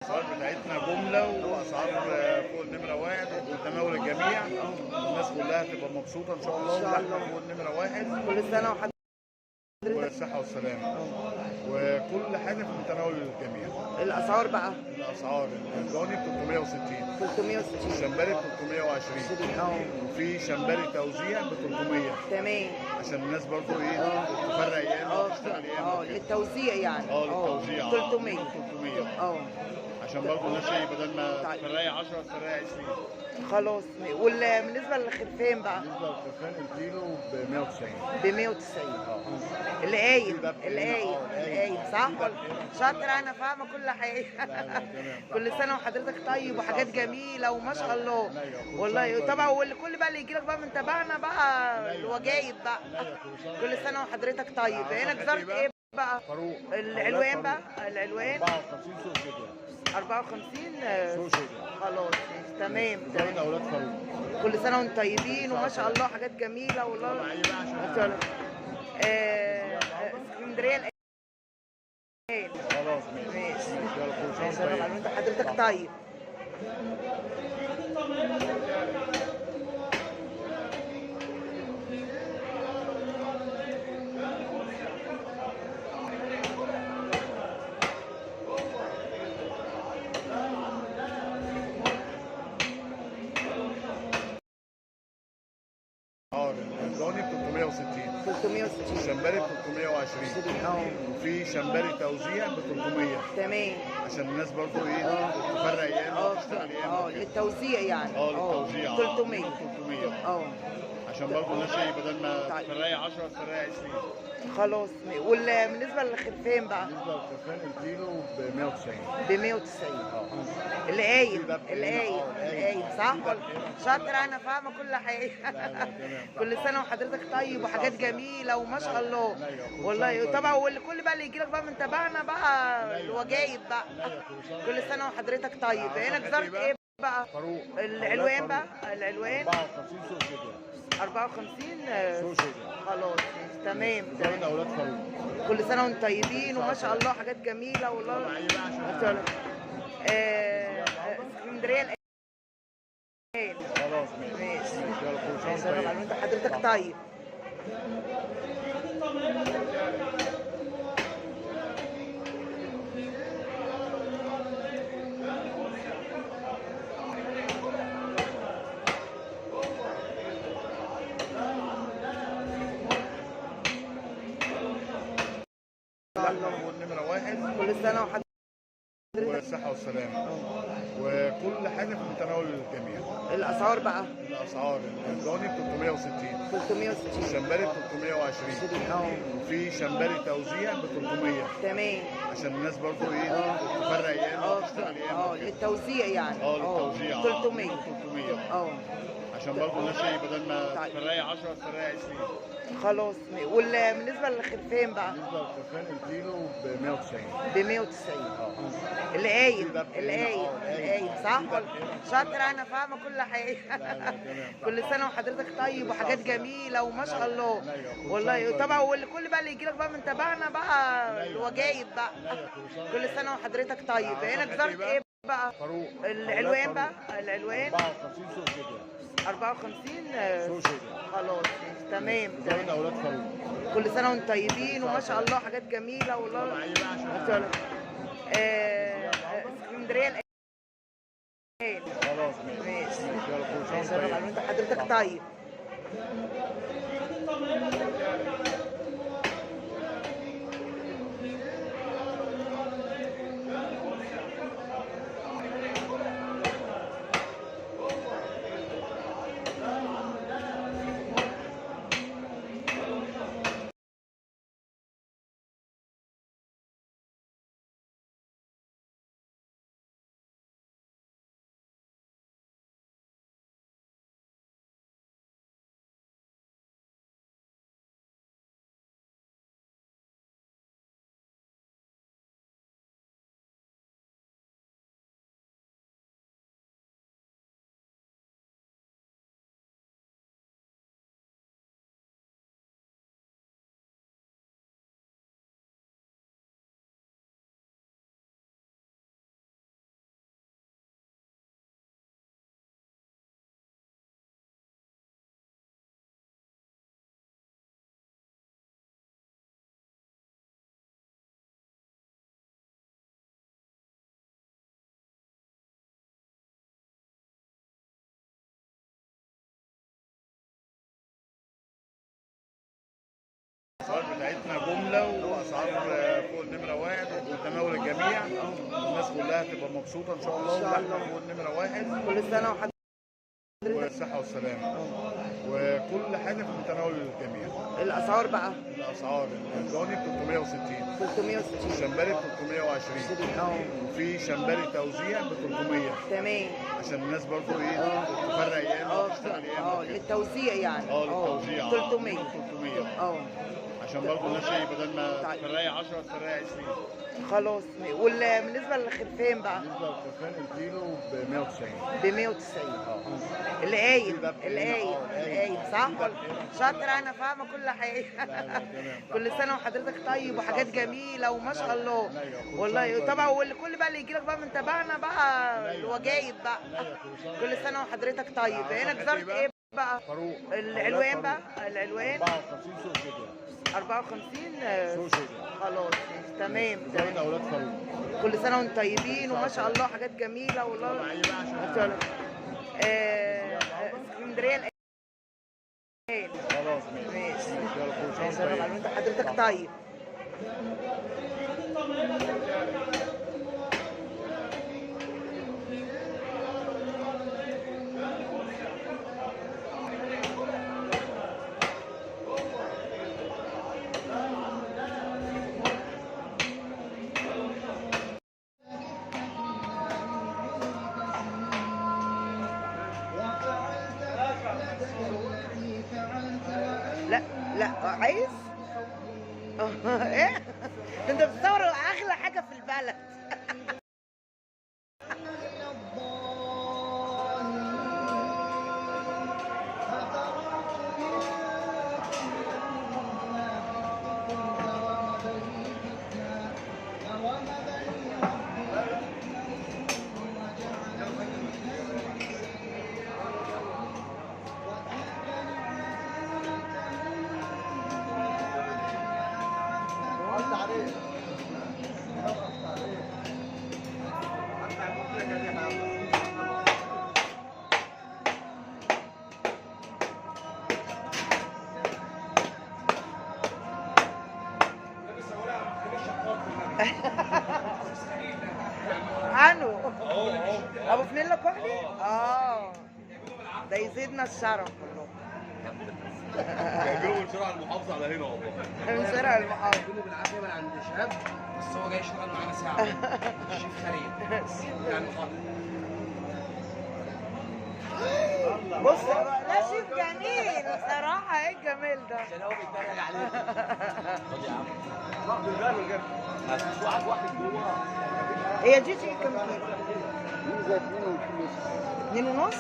الأسعار بتاعتنا جملة وأسعار فوق النمرة واحد ومتناول الجميع. الناس كلها تبقى مبسوطة إن شاء الله، ان شاء واللحمة الله. فوق النمرة واحد كل سنه وحضرتك. والصحة والسلامة، وكل حاجة في متناول الجميع. الاسعار بقى الأسعار الضاني ب 360، 360. الشمبري ب 320، 20 وفي شمبري توزيع ب 300 تمام. عشان الناس برضو إيه تفرق ياما وتشتغل ياما وكده. للتوزيع يعني للتوزيع 300 300 اه عشان برضو الناس ايه بدل ما طيب. تفرقي 10 تفرقي 20. خلاص. بالنسبه للخرفان بقى بالنسبه للخرفان الكيلو ب 190. ب 190. اللي قايم صح شاطر، انا فاهمه كل حاجه. تمام. كل سنه وحضرتك طيب وحاجات جميله وما شاء الله. والله طبعا، والكل بقى اللي يجي لك بقى من تبعنا بقى الوجايب بقى. كل سنه وحضرتك طيب. هنا جزرت ايه بقى؟ فاروق. العلوان بقى، العلوان 54 سوق شجره. 54 سوق شجره. خلاص ماشي تمام جزرت اولاد فاروق. كل سنه وانتم طيبين وما شاء الله حاجات جميله والله. اسكندريه خلاص ماشي. يلا كل سنه ماشي وانت طيب. حضرتك طيب. الضاني ب 360، 360. الشمبري ب 320، وفي شمبري توزيع ب 300 تمام عشان الناس برضو ايه تفرق ياما وتشتغل ياما وكده. للتوزيع يعني للتوزيع 300 عشان برضو الناس ايه بدل ما تفرقي 10 تفرقي 20. خلاص. بالنسبه للخرفان بقى بالنسبه للخرفان الكيلو ب 190. ب 190. اللي قايم صح شاطر، انا فاهمه كل حاجه. كل سنه وحضرتك طيب وحاجات جميله وما شاء الله. والله طبعا، والكل بقى اللي يجي لك بقى من تبعنا بقى الوجايب بقى. كل سنه وحضرتك طيب. هنا جزرت ايه بقى؟ فاروق. العلوان بقى، العلوان 54 سوق شجره. 54 سوق شجره. خلاص ماشي تمام جزرت اولاد فاروق. كل سنه وانتم طيبين وما شاء الله حاجات جميله والله. اسكندريه خلاص ماشي. يلا كل سنه وانت حضرتك طيب. والنمرة واحد كل سنه وحضرتك والصحة والسلامة، وكل حاجة في متناول الجميع. الاسعار بقى الأسعار الضاني ب 360، 360. الشمبري ب 320، وفي شمبري توزيع ب 300 تمام عشان الناس برضو ايه تفرق ياما وتشتغل ياما وكده. للتوزيع يعني للتوزيع 300 عشان برضو الناس ايه بدل ما تفرقي 10 تفرقي 20. خلاص. بالنسبه للخرفان بقى بالنسبه للخرفان الكيلو ب 190. ب 190. اللي قايم صح شاطر، انا فاهمه كل حاجه. كل سنه وحضرتك طيب وحاجات جميله وما شاء الله. والله طبعا، والكل بقى اللي يجي لك بقى من تبعنا بقى الوجايب بقى. كل سنه وحضرتك طيب. هنا جزرت ايه بقى؟ فاروق. العلوان بقى، العلوان 54 سوق شجره. 54 سوق شجره. خلاص ماشي تمام جزرت اولاد فاروق. كل سنه وانتم طيبين وما شاء الله حاجات جميله والله. اسكندريه خلاص ماشي. يلا كل سنه وانت حضرتك طيب. بتاعتنا جمله واسعار فوق النمره واحد ومتناول الجميع. الناس كلها تبقى مبسوطه ان شاء الله، واحنا فوق النمره واحد. كل سنه وحضرتك والصحه والسلامه وكل حاجه في متناول الجميع. الاسعار بقى الاسعار الضاني ب 360، 360 الشمبري ب 320، وفي شمبري توزيع ب 300. تمام. عشان الناس برضو ايه تفرق ياما وتشتغل ياما. للتوزيع يعني. للتوزيع 300 300 عشان برضو الناس ايه بدل ما تفرقي 10 تفرقي 20. خلاص. وبالنسبه للخرفان بقى؟ بالنسبه للخرفان الكيلو ب 190. ب 190. اللي قايل صح؟ شاطر، انا فاهمه كل حاجه. كل سنه وحضرتك طيب وحاجات جميله وما شاء الله والله. طبعا والكل بقى اللي يجي لك بقى من تبعنا بقى الوجايب بقى. كل سنه وحضرتك طيب. هنا جزرت ايه بقى؟ فاروق. العلوان بقى، العلوان 54 سوق شجر. 54 سوق شجر. خلاص تمام. جزرت اولاد فاروق. كل سنه وانتم طيبين وما شاء الله حاجات جميله والله. اسكندريه الان. خلاص ماشي. انت حضرتك طيب. لا عايز؟ ايه؟ انت بتصور اغلى حاجه في البلد. عنو ابو فنيلا كحلي. ده يزيدنا الشرف والله. جايبينه من شارع المحافظه على هنا والله. من شارع المحافظه. جايبينه بالعافيه من عند شهاب، بس هو جاي يشتغل معانا ساعه. الشيف خليل بتاع المحافظه. بص لا شيف جميل بصراحه. ايه الجمال ده؟ عشان هو بيتريق عليك. خد يا عم. راح بالبال بجد. هتشوف واحد جوه. هي جيجي كام كيلو؟ ميزه 2 ونص. 2 ونص.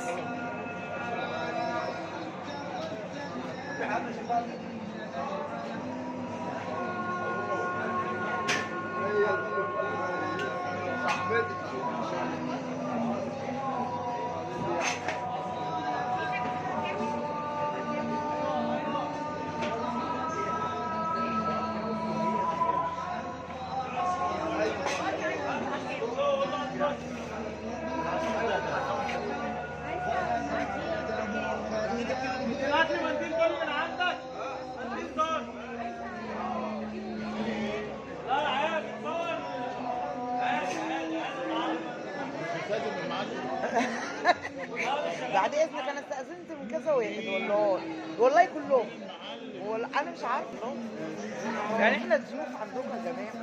بعد اذنك انا استاذنت من كذا واحد والله كلهم. انا مش عارفه يعني احنا ضيوف عندكم يا جماعه.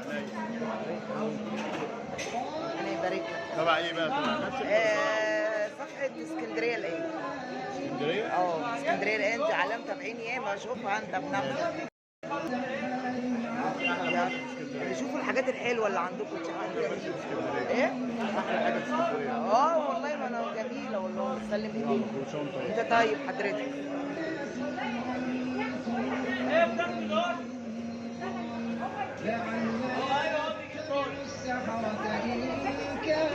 ربنا يبارك لك. تبع ايه بقى؟ تبع نفس صفحه اسكندريه الان. اسكندريه؟ اسكندريه الان دي علامه تابعين ياما اشوفها انت بنفسك. شوفوا الحاجات الحلوه اللي عندكم. ايه؟ احلى حاجه في اسكندريه. والله ما انا جميله والله. سلم ايديك. انت طيب حضرتك.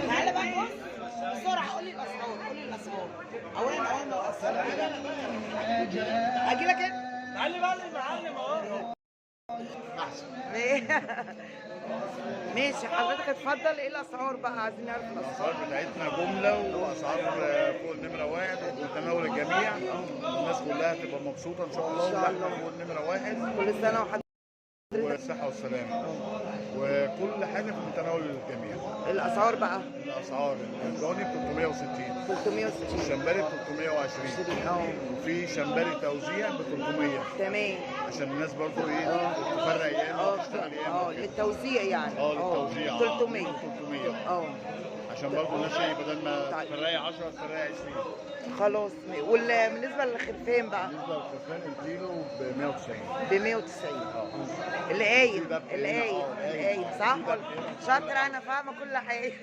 تعالى بقى بص بسرعه. قول لي الاسعار. اولا الاسعار اجي لك انت. تعالي بقى المعلم اهو. ماشي حضرتك اتفضل. ايه الاسعار بقى؟ عايزين نعرف الاسعار بتاعتنا جمله واسعار فوق النمره واحد ومتناول الجميع. الناس كلها تبقى مبسوطه ان شاء الله، واحنا فوق النمره واحد. كل سنه وحضرتك والصحة والسلامة، وكل حاجة في متناول الجميع. الاسعار بقى الأسعار الجواني ب 360، 360 الشمبري ب 320، وفي شمبري توزيع ب 300 تمام. عشان الناس برضو ايه تفرق ياما وتشتغل ياما وكده. للتوزيع يعني للتوزيع 300 300 عشان برضو الناس ايه بدل ما طيب. تفرقي 10 تفرقي 20. خلاص. وبالنسبه للخرفان بقى بالنسبة للخرفان الكيلو ب 190. ب 190. القايم صح؟ شاطرة، أنا فاهمة كل حاجة.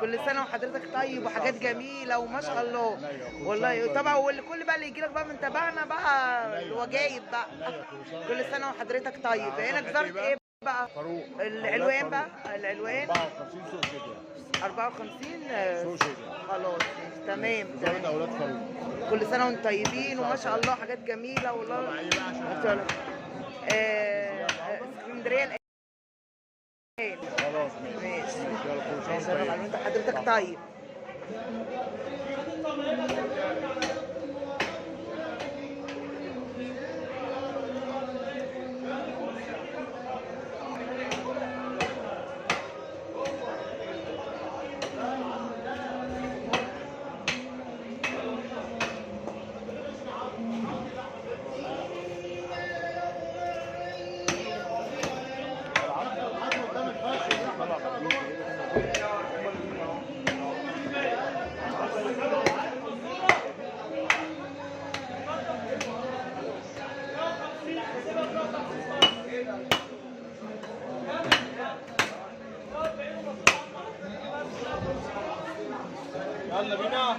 كل سنة وحضرتك طيب وحاجات جميلة وما شاء الله والله. طبعا والكل بقى اللي يجي لك بقى من تبعنا بقى الوجايب بقى. كل سنة وحضرتك طيب. هنا جزرة إيه بقى؟ فاروق. الألوان بقى، الألوان 54 سوق شجع. 54 سوق شجع. خلاص تمام. جزرة أولاد فاروق. كل سنة وانتم طيبين وما شاء الله حاجات جميلة والله. اسكندرية الآن. خلاص ماشي. يلا كل سنة ماشي. انت حضرتك طيب. يلا بينا.